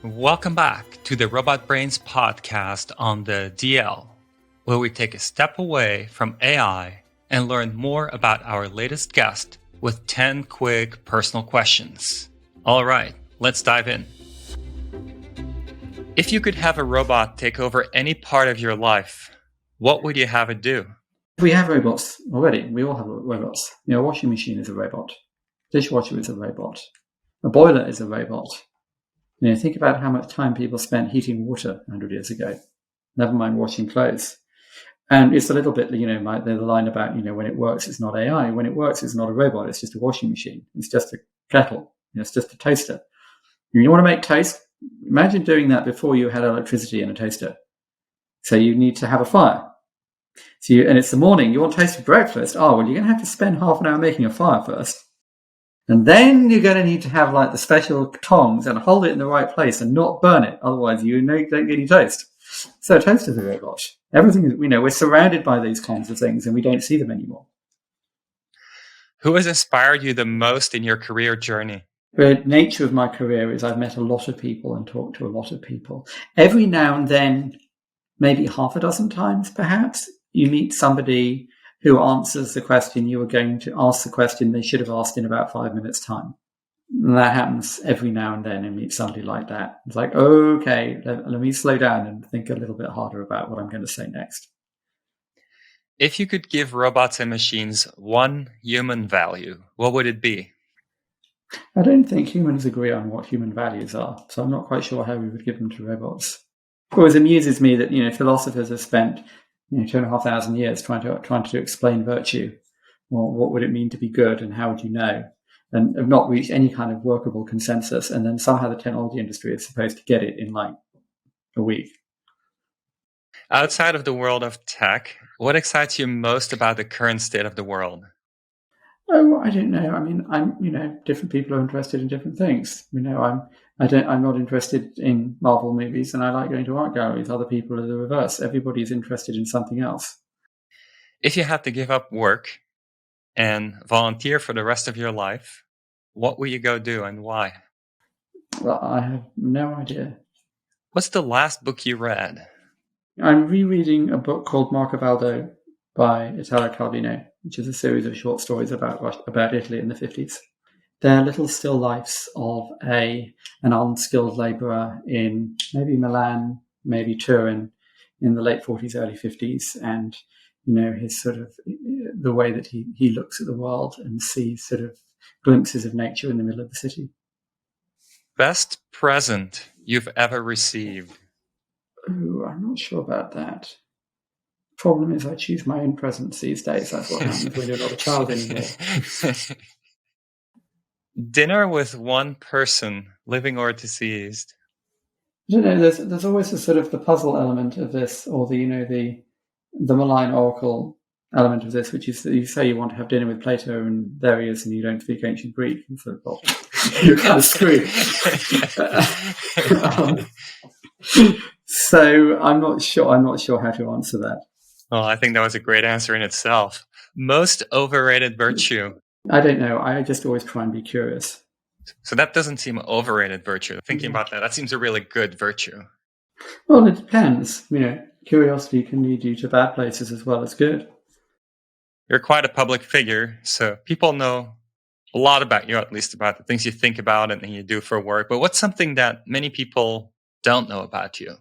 Welcome back to the Robot Brains podcast on the DL, where we take a step away from AI and learn more about our latest guest with 10 quick personal questions. All right, let's dive in. If you could have a robot take over any part of your life, what would you have it do? We have robots already. We all have robots. A washing machine is a robot. Dishwasher is a robot. A boiler is a robot. Think about how much time people spent heating water 100 years ago. Never mind washing clothes. And it's a little bit, like the line about, when it works, it's not AI. When it works, it's not a robot. It's just a washing machine. It's just a kettle. It's just a toaster. You want to make toast? Imagine doing that before you had electricity and a toaster. So you need to have a fire. And it's the morning. You want toast for breakfast? Oh, well, you're going to have to spend half an hour making a fire first. And then you're going to need to have the special tongs and hold it in the right place and not burn it. Otherwise, you don't get any toast. So toast is a robot. Everything is, we're surrounded by these kinds of things and we don't see them anymore. Who has inspired you the most in your career journey? The nature of my career is I've met a lot of people and talked to a lot of people. Every now and then, maybe half a dozen times perhaps, you meet somebody who answers the question you were going to ask the question they should have asked in about 5 minutes' time. And that happens every now and then, and meet somebody like that. It's like, okay, let me slow down and think a little bit harder about what I'm going to say next. If you could give robots and machines one human value, what would it be? I don't think humans agree on what human values are, so I'm not quite sure how we would give them to robots. It always amuses me that, philosophers have spent 2,500 years trying to explain virtue. Well, what would it mean to be good and how would you know? And have not reached any kind of workable consensus. And then somehow the technology industry is supposed to get it in a week. Outside of the world of tech, what excites you most about the current state of the world? Oh, I don't know. I mean, different people are interested in different things. I'm not interested in Marvel movies, and I like going to art galleries. Other people are the reverse. Everybody's interested in something else. If you had to give up work and volunteer for the rest of your life, what will you go do and why? Well, I have no idea. What's the last book you read? I'm rereading a book called Marco by Patel, which is a series of short stories about Italy in the 50s. They're little still lifes of an unskilled labourer in maybe Milan, maybe Turin in the late 40s, early 50s. And, his sort of the way that he looks at the world and sees sort of glimpses of nature in the middle of the city. Best present you've ever received? Oh, I'm not sure about that. Problem is I choose my own presents these days. That's what happens when you're not a child anymore. Dinner with one person, living or deceased? I don't know. There's always a sort of the puzzle element of this, or the malign oracle element of this, which is that you say you want to have dinner with Plato, and there he is, and you don't speak ancient Greek, and so you're kind of screwed. So I'm not sure how to answer that. Well, I think that was a great answer in itself. Most overrated virtue? I don't know. I just always try and be curious. So that doesn't seem overrated virtue. Thinking about that seems a really good virtue. Well, it depends. Curiosity can lead you to bad places as well as good. You're quite a public figure, so people know a lot about you, at least about the things you think about and you do for work. But what's something that many people don't know about you?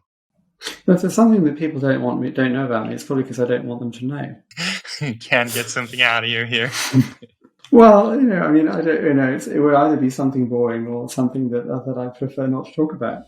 But if there's something that people don't know about me, it's probably because I don't want them to know. You can't get something out of you here. Well, I don't. It would either be something boring or something that I prefer not to talk about.